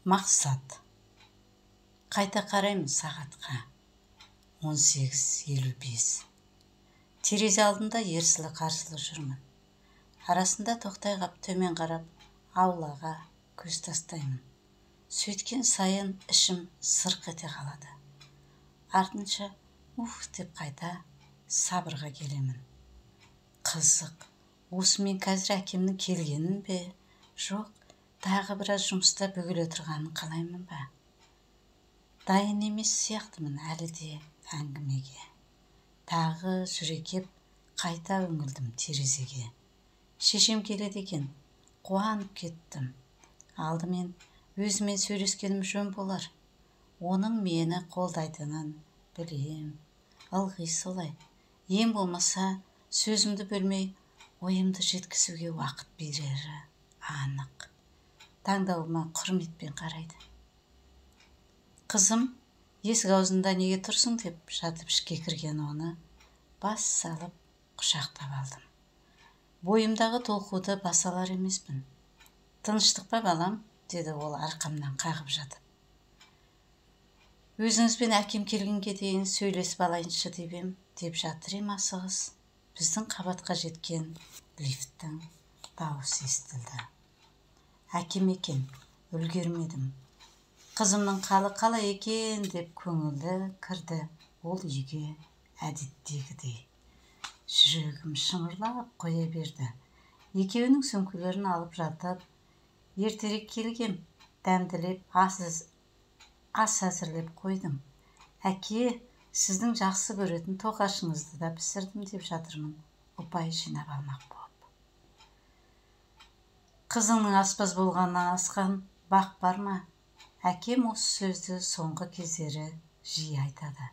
Мақсат. Қайта қараймын сағатқа. 18:55. Терезе алдында ерсілі-қарсылы жүрмін. Арасында тоқтай қап төмен қарап, аулаға көз тастаймын. Сөйткен сайын ішім сырқ ете қалады. Артынша деп қайта сабырға келемін. Қызық, осы мен қазір әкемнің келгенін бе, жоқ, тағы біраз жұмыста бүгіле отырғанын қалаймын ба? Дайын емес сияқтымын әлі де әңгімеге. Тағы жүрекеп қайта үңілдім терезеге. Шешем келеді екен, қуанып кеттім. Алдымен өзімен сөйлескенім жөн болар. Оның мені қолдайтынын білем. Ылғи солай. Ең болмаса сөзімді бөлмей, ойымды жеткізуге уақыт берері анық. Таңдауыма құрметпен қарайды. Қызым, есік аузында неге тұрсың деп жатып ішке кірген оны бас салып құшақтап алдым. Бойымдағы толқуды баса алар емеспін. Тыныштық па балам, деді ол арқамнан қағып жатып. Өзіңізбен әкем келгенге дейін сөйлесіп алайыншы деп жатыр ем асығыс. Біздің қабатқа жеткен лифттің дауысы естілді. Әкем екен, үлгермедім. Қызымның қалы қалай екен деп көңілі кірді ол үйге әдеттегідей. Жүрегім шымырлап қоя берді. Екеуінің сөмкелерін алып жатып, ертерек келгем, дәмділеп ас әзірлеп қойдым. Әке, сіздің жақсы көретін тоқашыңызды да пісірдім деп жатырмын, ұпай жинап алмақ болып. Қызыңның аспаз болғаннан асқан бақ бар ма? Әкем осы сөзді соңғы кездері жиі айтады.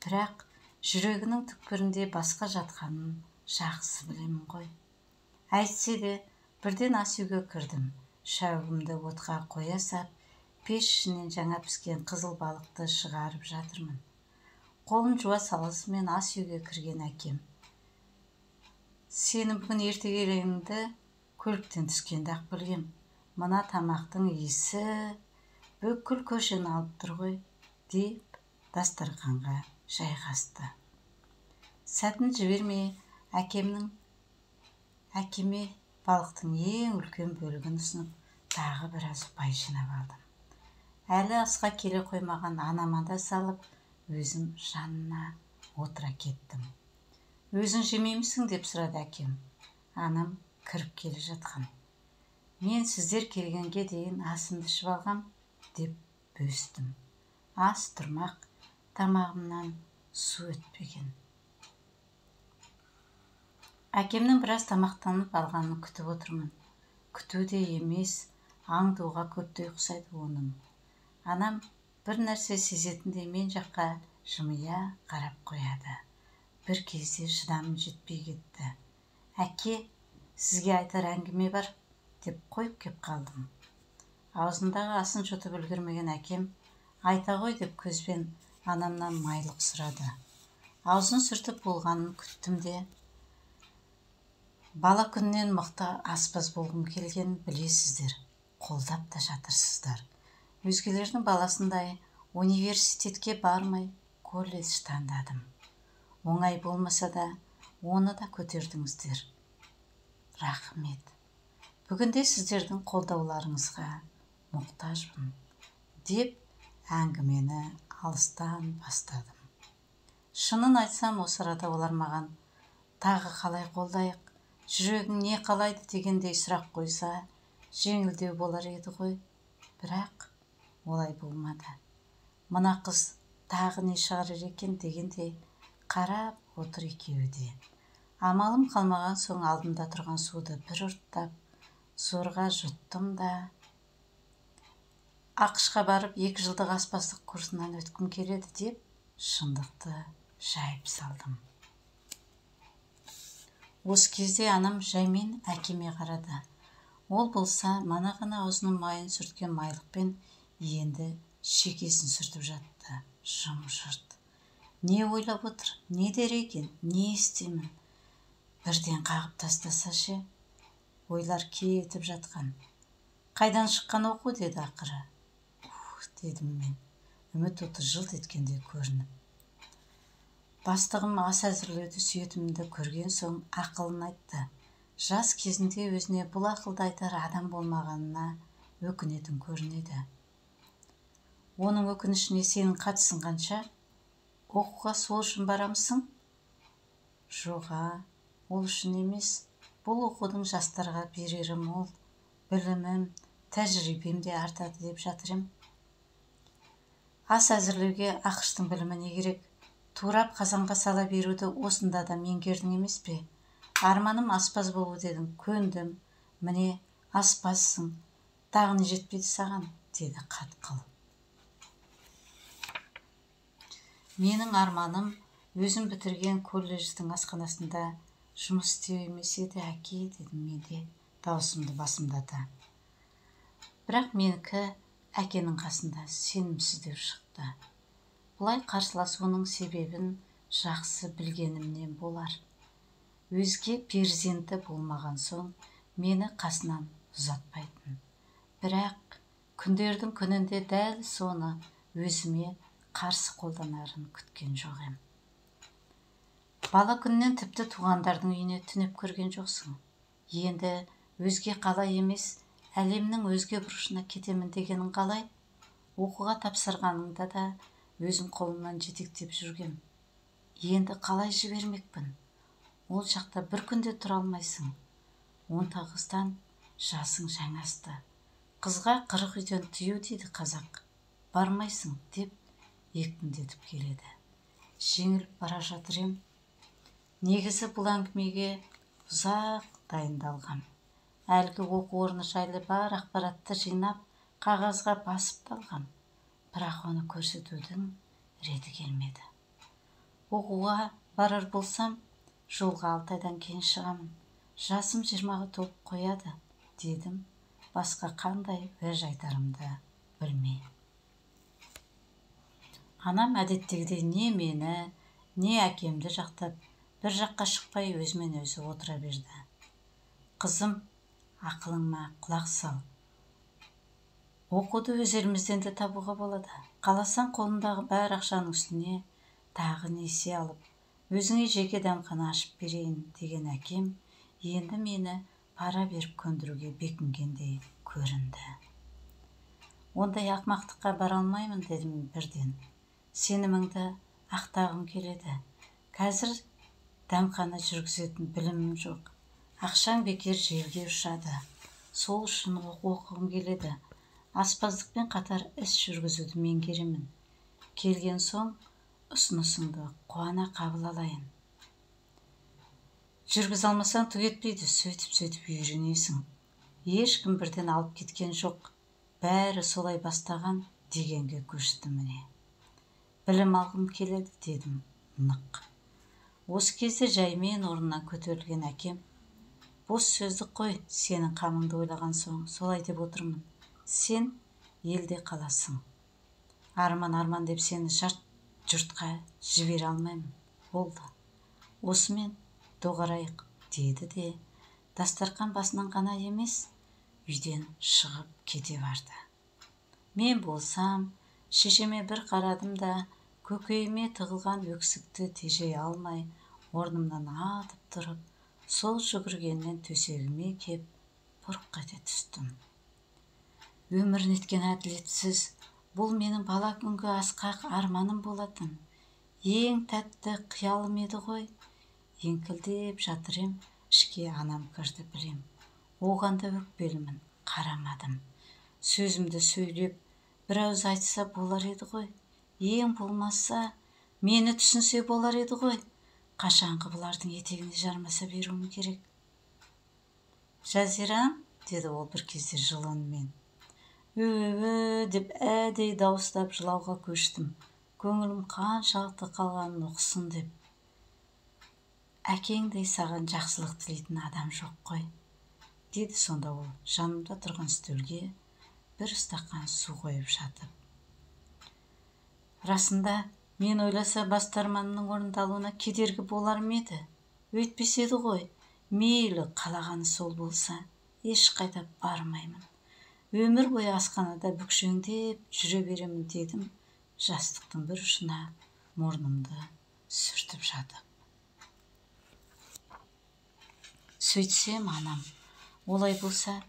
Бірақ жүрегінің түкпірінде басқа жатқанын жақсы білемін ғой. Әйтсе де бірден ас үйге кірдім. Шәугімді отқа қоя сап, пеш ішінен жаңа піскен қызыл балықты шығарып жатырмын. Қолын жуа салысымен ас үйге кірген әкем. Сені бүгін ерте келгеніңді көліктен түскенде-ақ білгем. Мына тамақтың иісі бүкіл көшені алып тұр ғой, деп дастарханға жайғасты. Сәтін жібермей әкеме балықтың ең үлкен бөлігін ұсынып, тағы біраз ұпай жинап алдым. Әлі асқа келе қоймаған анама да салып, өзім жанына отыра кеттім. Өзің жемеймісің деп сұрады әкем. Анам кіріп келе жатқан. Мен сіздер келгенге дейін асымды ішіп алғам деп бөстім. Ас тұрмақ, тамағымнан су өтпеген. Әкемнің біраз тамақтанып алғанын күтіп отырмын. Күту де емес, аңдуға көптей ұқсайды оның. Анам бір нәрсе сезетіндей мен жаққа жымия қарап қояды. Бір кезде шыдамым жетпей кетті. Әке, сізге айтар әңгіме бар, деп қойып кеп қалдым. Аузындағы асын жұтып үлгермеген әкем, айта ғой деп көзбен анамнан майлық сұрады. Аузын сүртіп болғанын күттім де, бала күннен мықты аспаз болғым келгенін білесіздер, қолдап та жатырсыздар. Өзгелердің баласындай университетке бармай колледж таңдадым. Оңай болмаса да, оны да көтердіңіздер. Рахмет. Бүгінде сіздердің қолдауларыңызға мұқтажбын, деп әңгімені алыстан бастадым. Шынын айтсам, осы арада олар маған тағы қалай қолдайық, жүрегің не қалайды дегендей сұрақ қойса, жеңілдеу болар еді ғой. Бірақ олай болмады. Мына қыз тағы не шығарар екен дегендей қарап отыр екеуі де. Амалым қалмаған соң алдымда тұрған суды бір ұрттап, зорға жұттым да, ақшқа барып 2 жылдық аспаздық курсынан өткім келеді деп, шындықты жайып салдым. Осы кезде анам жаймен әкеме қарады. Ол болса, мана ғана аузының майын сүрткен майлықпен енді шекесін сүртіп жатты. Жым-жырт. Не ойлап отыр, не дер екен, не істеймін? Бірден қағып тастаса ше? Ойлар кетіп жатқан. Қайдан шыққан оқу, деді ақыры. дедім мен, үміт оты жылт еткендей көрініп. Бастығым ас әзірлеуді сүйетімді көрген соң ақылын айтты. Жас кезінде өзіне бұл ақылды айтар адам болмағанына өкінетін көрінеді. Оның өкінішіне сенің қатысың қанша? Оқуға сол үшін барамысың? Жоға, ол үшін емес. Бұл оқудың жастарға берері мол. Білімім, тәжірибем де артады деп жатырым. Ас әзірлеуге ақыштың білімі не керек? Турап қазанға сала беруді осында да меңгердің емес пе? Арманым аспаз болу дедім, көндім. Міне, аспазсың. Тағы не жетпейді саған, деді қатқыл. Менің арманым өзім бітірген колледждің асханасында жұмыс істеу емес еді, әке, дедім мен де даусымды басымдата. Бірақ менікі әкенің қасында сенімсіздеу шықты. Бұлай қарсыласуының себебін жақсы білгенімнен болар. Өзге перзенті болмаған соң мені қасынан ұзатпайтын. Бірақ күндердің күнінде дәл соны өзіме қарсы қолданарын күткен жоқ ем. Бала күннен тіпті туғандардың үйіне түнеп көрген жоқсың. Енді өзге қала емес, әлемнің өзге бұрышына кетемін дегенің қалай? Оқуға тапсырғаныңда да өзім қолымнан жетектеп жүргем. Енді қалай жібермекпін? Ол жақта бір күнде тұра алмайсың. 19-тан жасың жаңасты. Қызға 40 үйден тыю дейді қазақ. Бармайсың деп екпіндетіп келеді. Жеңіліп бара жатыр ем. Негізі бұл әңгімеге ұзақ дайындалғам. Әлгі оқу орны жайлы бар ақпаратты жинап, қағазға басып талғам. Бірақ оны көрсетудің реті келмеді. Оқуға барар болсам, жолға 6 айдан кейін шығамын. Жасым 20-ға толып қояды, дедім, басқа қандай уәж айтарымды білмей. Анам әдеттегідей не мені, не әкемді жақтап, бір жаққа шықпай өзімен өзі отыра берді. Қызым, ақылыңма құлақ сал. Оқуды өз елімізден де табуға болады. Қаласаң қолындағы бәр ақшаның үстіне тағы несие алып, өзіңе жеке дәмхана ашып берейін деген әкем енді мені пара беріп көндіруге бекінгендей көрінді. Ондай ақмақтыққа бара алмаймын дедім бірден. Сеніміңді ақтағым келеді. Қазір дәмхана жүргізетін білімім жоқ. Ақшаң бекер желге ұшады. Сол үшін оқығым келеді. Аспаздықпен қатар іс жүргізуді меңгеремін. Келген соң ұсынысыңды қуана қабыл алайын. Жүргіз алмасаң түк етпейді, сөйтіп үйренесің. Ешкім бірден алып кеткен жоқ. Бәрі солай бастаған дегенге көшті міне. Білім алғым келеді дедім нық. Осы кезде жаймен орнынан көтерілген әкем, бос сөзді қой, сенің қамыңды ойлаған соң солай деп отырмын. Сен елде қаласың. Арман деп сені жұртқа жібере алмаймын. Болды. Осымен доғарайық, деді де, дастарқан басынан ғана емес, үйден шығып кете барды. Мен болсам, шешеме бір қарадым да, көкейіме тығылған өксікті тежей алмай, орнымнан атып тұрып, сол жүгіргеннен төсегіме кеп, бұрқ ете түстім. Өмір неткен әділетсіз, бұл менің бала күнгі асқақ арманым болатын. Ең тәтті қиялым еді ғой. Еңкілдеп жатыр ем, ішке анам кірді білем. Оған да өкпелімін, қарамадым. Сөзімді сөйлеп, бір ауыз айтса болар еді ғой. Ең болмаса, мені түсінсе болар еді ғой. Қашанғы бұлардың етегіне жармаса беруім керек. Жазирам, деді ол бір кезде жылы үнмен. Деп әдей дауыстап жылауға көштім. Көңілім қаншалықты қалғанын оқысын деп. Әкеңдей саған жақсылық тілейтін адам жоқ қой, деді сонда ол жанымда тұрған үстелге бір стақан су қойып жатып. Расында, мен ойласа бастарманның орындалуына кедергі болар ма еді? Өйтпес еді ғой, мейлі қалағаны сол болса, ешқайда бармаймын. Өмір бойы асханада бүкшеңдеп жүре беремін дедім, жастықтың бір ұшына мұрнымды сүртіп жатып. Сөйтсем анам, олай болса,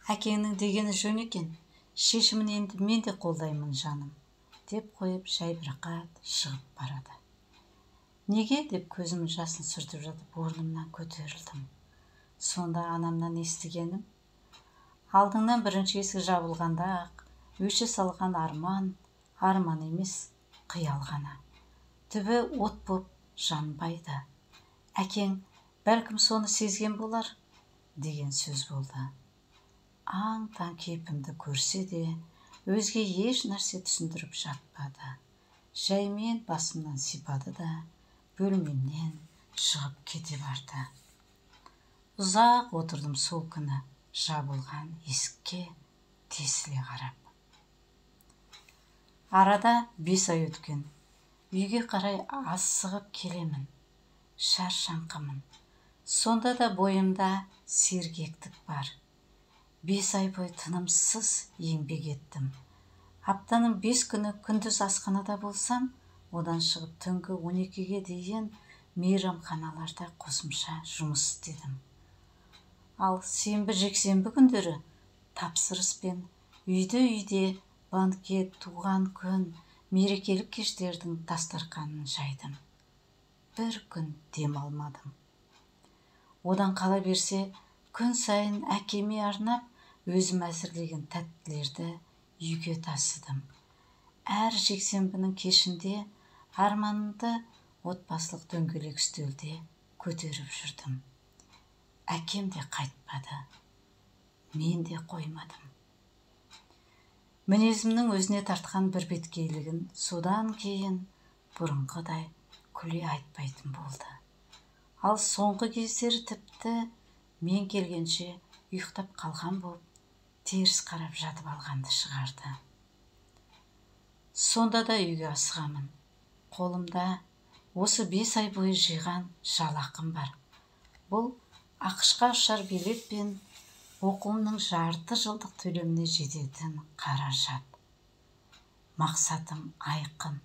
әкеңнің дегені жөн екен, шешімін енді мен де қолдаймын жаным, деп қойып жайбырақат шығып барады. Неге деп көзімнің жасын сүртіп жатып орнымнан көтерілдім. Сонда анамнан естігенім, алдыңнан бірінші есік жабылғанда ақ өше салған арман емес, қиял ғана. Түбі от боп жанбайды. Әкең бәлкім соны сезген болар, деген сөз болды. Аң-таң кейпімді көрсе де, өзге еш нәрсе түсіндіріп жатпады. Жаймен басымнан сипады да, бөлмемнен шығып кете барды. Ұзақ отырдым сол күні, жабылған есікке тесіле қарап. Арада 5 ай өткен. Үйге қарай асығып келемін. Шаршаңқымын. Сонда да бойымда сергектік бар. 5 ай бойы тынымсыз еңбек еттім. Аптаның 5 күні күндіз асханада болсам, одан шығып түнгі 12-ге дейін мейрамханаларда қосымша жұмыс істедім. Ал сенбі-жексенбі күндері тапсырыспен үйде банкет, туған күн, мерекелік кештердің дастарханын жайдым. Бір күн дем алмадым. Одан қала берсе, күн сайын әкеме арнап, өзім әзірлеген тәттілерді үйге тасыдым. Әр жексенбінің кешінде арманымды отбасылық дөңгелек үстелде көтеріп жүрдім. Әкем де қайтпады, мен де қоймадым. Мінезімнің өзіне тартқан бір беткейлігін содан кейін бұрынғыдай күле айтпайтын болды. Ал соңғы кездері тіпті мен келгенше ұйықтап қалған боп, теріс қарап жатып алғанды шығарды. Сонда да үйге асығамын. Қолымда осы 5 ай бойы жиған жалақым бар. Бұл ақшқа ұшар билет пен оқуымның жарты жылдық төлеміне жететін қаражат. Мақсатым айқын.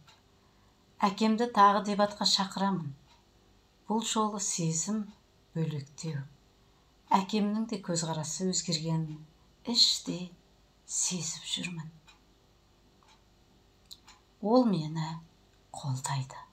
Әкемді тағы дебатқа шақырамын. Бұл жолы сезім бөлектеу. Әкемнің де көзқарасы өзгергенін іштей сезіп жүрмін. Ол мені қолдайды.